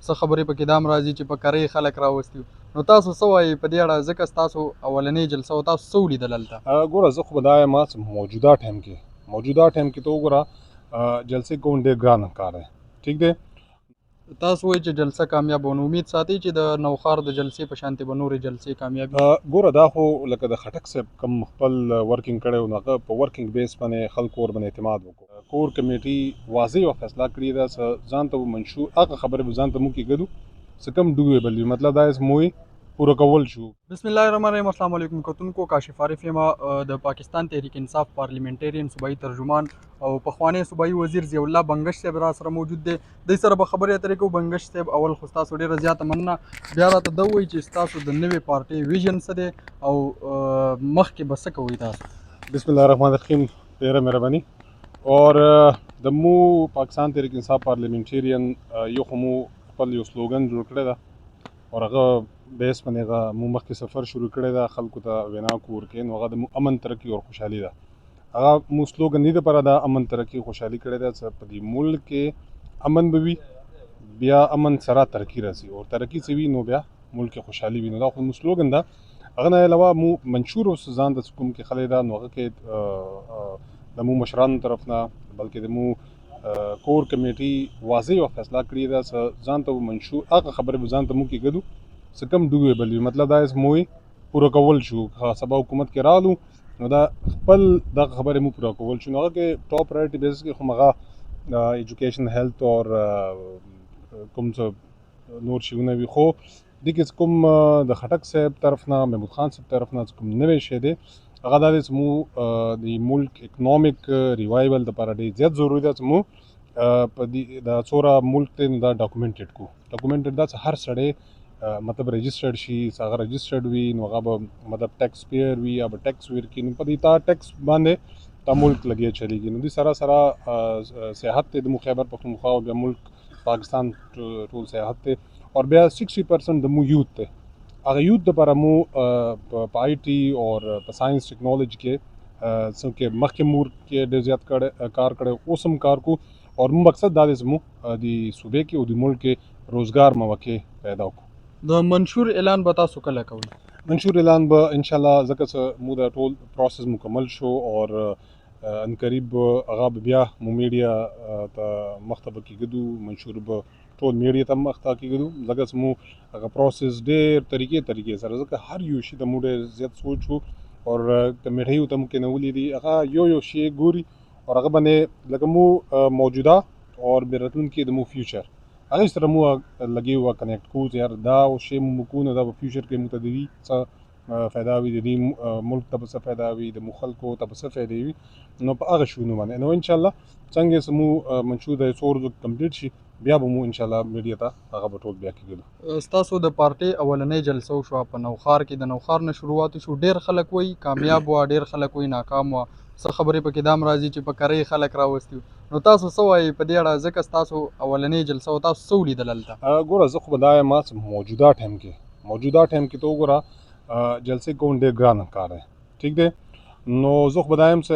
څه خبرې پکې دا هم راځي چې په کرۍ خلک راوستي نو تاسو څه وایي په دې اړه ځکه ستاسو اولنۍ جلسه او تاسو څه ولیدل هلته؟ ګوره زه خو به دا یم موجوده ټایم کې ته وګوره جلسې کول ډېر ګران کار دی. ټیک دی. تاسو وایي چې جلسه کامیاب ونه امید ساتئ چې د نوښار د جلسې په شانتې به نورې جلسې کامیاب وي؟ ګوره دا خو لکه د خټک صاحب کوم خپل ورکینګ کړی و نو هغه په ورکینګ بیس باندې خلکو ورباندې اعتماد وکړو. کور کمیټي واضح او فیصله کړې ده څه ځان ته منشور هغه خبرې به ځان ته موږ کېږدو څه کم ډویبل وي مطلب دا موی پوره کول شو. بسم الله الرحمن الرحیم. السلام علیکم کتونکو، کاشف عارف یم د پاکستان تحریک انصاف پارلیمنټرین صوبایي ترجمان او پخوانی صوبایي وزیر ضیاء الله بنگش صاحب را سره موجود دی. دوی سره به خبرې اترې کوو. بنگش صاحب اول خو ستاسو ډېره زیاته مننه، بیا راته دا ووایي چې ستاسو د نوې پارټۍ ویژن څه دی او مخکې به څه کوئ تاسو؟ بسم الله الرحمن الرحیم. ډېره مهرباني. اور د مو پاکستان تحریک انصاف پارلیمنټرین یو خو مو خپل یو سلوګن جوړ کړی ده او هغه بیس باندې هغه مو مخکې سفر شروع کړی ده خلکو ته وینا کو ورکوي نو هغه د امن ترقي او خوشحالي ده. هغه مو سلوګن دې دپاره د امن ترقي خوشحالي کړی ده چې په دې ملک کې امن به وي، بیا امن سره ترقي راسي او ترقي چې وي نو بیا ملک کې خوشحالي وي. نو دا خو مو سلوګن ده. هغه نه علاوه مو منشور اوس ځان د کوم کې خلک ده نو هغه کې د مو مشرانو طرف نه بلکې د مو کور کمیټي واضح او فیصله کړې ده چې ځان ته منشور هغه خبرې به ځان ته موږ کېږدو څه کم ډویبل وي مطلب دا موی پوره کول شو. سبا حکومت کې رالو نو دا خپل دغه خبرې مو پوره کول شو. نو هغه کې ټاپ پرایورټي بیسس کې خو هغه ایجوکیشن هیلث اور کوم څه نور شیونه وي خو دې کې کوم د خټک صاحب طرف نه محمود خان صاحب طرف نه کوم نوی شی دی هغه دا دی چې مو د ملک اکنامک ریوایول دپاره ډېر زیات ضروري ده چې مو په دې دا څومره ملک دی نو دا ډاکومنټډ کو. ډاکومنټډ دا چې هر سړی مطلب رجسټرډ شي، هغه رجسټرډ وي نو هغه به مطلب ټیکس پیئر وي یا به ټیکس ورکړي نو په دې تا ټیکس باندې تا ملک لګیا چلیږي. نو دې سره سره سیاحت دی د مو خیبر پختونخوا او بیا ملک پاکستان ټول سیاحت دی اور بیا 60% د مو یوت دی. هغه یوت دپاره مو په آی ټي اور په ساینس ټیکنالوجي کې څومره مخکې مور کې ډېر زیات کار کړی اوس هم کار کو اور مو مقصد دا دی چې مو د صوبې کې او د ملک کې روزګار مواقع پیدا کړو. د منشور اعلان به تاسو کله کوئ؟ منشور اعلان به انشاءالله ځکه چې مو دا ټول پروسس مکمل شو اور ان قریب هغه بیا مو میډیا ته مخ ته به کېږدو منشور به ټول میډیا ته مخ ته کېږدو ځکه چې مو هغه پروسس ډېر طریقې سره ځکه هر یو شي ته مو ډېر زیات سوچ وو اور کمیټیو ته مو کېنولي دي هغه یو شی ګوري اور هغه باندې لکه مو موجوده اور بیا راتلونکي د مو فیوچر هغه سره مو لګي و کنیکټ کو چې یار دا او شی مو کو نه دا په فیوچر کې متدوي څه فایده وي د دې ملک ته څه فایده وي د مو خلکو ته څه فایده وي نو په هغه شونو باندې نو ان شاء الله څنګه سمو منشور د سورز کمپلیټ شي بیا به مو ان شاء الله میډیا ته هغه ټول بیا کېږي. ستاسو د پارټۍ اولنۍ جلسه وشوه په نوښار کې، د نوښار نه شروعات شو. ډېر خلک وایي کامیاب وه، ډېر خلک وایي ناکام وه، څه خبرې پکې دا هم راځي چې په کرۍ خلک راوستي نو تاسو څه وایي په دې اړه ځکه ستاسو اولنۍ جلسه او تاسو څه ولیدل هلته؟ ګوره زه خو به دا یم موجوده ټایم کې ته وګوره جلسې کول ډېر ګران کار دی. ټیک دی. نو زه خو به دا یم چې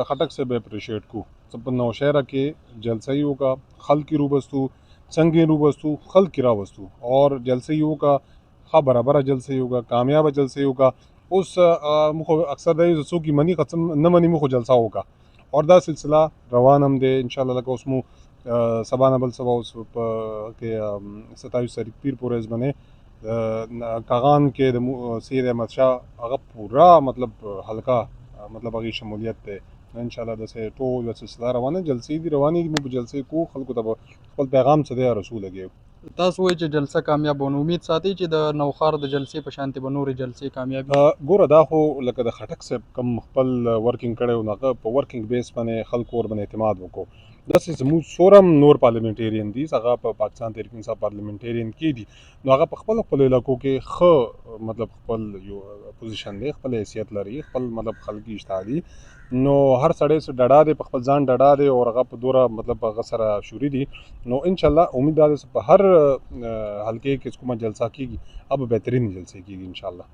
خټک صاحب اپریشیټ کو چې په نوشهره کې جلسه یې وکړه خلک یې روبستو څنګه یې روبستو خلک یې راوستو اور جلسه یې وکړه ښه برابره جلسه یې وکړه کامیابه جلسه یې وکړه. اوس موږ خو اکثر دا یو چې څوک یې مني که نه مني موږ خو جلسه وکړه اور دا سلسله روان هم دی انشاءالله. لکه اوس مو سبا نه بل سبا اوس په کې 27 تاریخ پیر پورې باندې کاغان کې د سید احمد شاه هغه پورا مطلب حلقه مطلب هغې شمولیت دی ان شاء الله. داسې ټول سلسله روانه جلسې دي روانې دي موږ جلسې کوو خلکو ته به خپل پیغام څه دی رسول لګوو. تاسو وایئ چې جلسه کامیاب ونه امید ساتئ چې د نوښار د جلسې په شانتې به نورې جلسې کامیاب وي؟ ګوره دا خو لکه د خټک صاحب کوم خپل ورکینګ کړی و نو هغه په ورکینګ بیس باندې خلکو ورباندې اعتماد وکړو. داسې زموږ څومره نور پارلیمنټرین دي هغه په پاکستان تحریک انصاف پارلیمنټرین کې دي نو هغه په خپل علاقو کې ښه مطلب خپل یو پوزیشن دی خپل حیثیت لري خپل مطلب خلقي اشتهادي نو هر سړی سره ډډا دی په خپل ځان ډډا دی او هغه په دوره مطلب هغه سره شوري دي نو ان شاء الله امید دا ده چې په هر حلقې کې کومه جلسه کېږي اب بهترین جلسې کېږي ان شاء الله.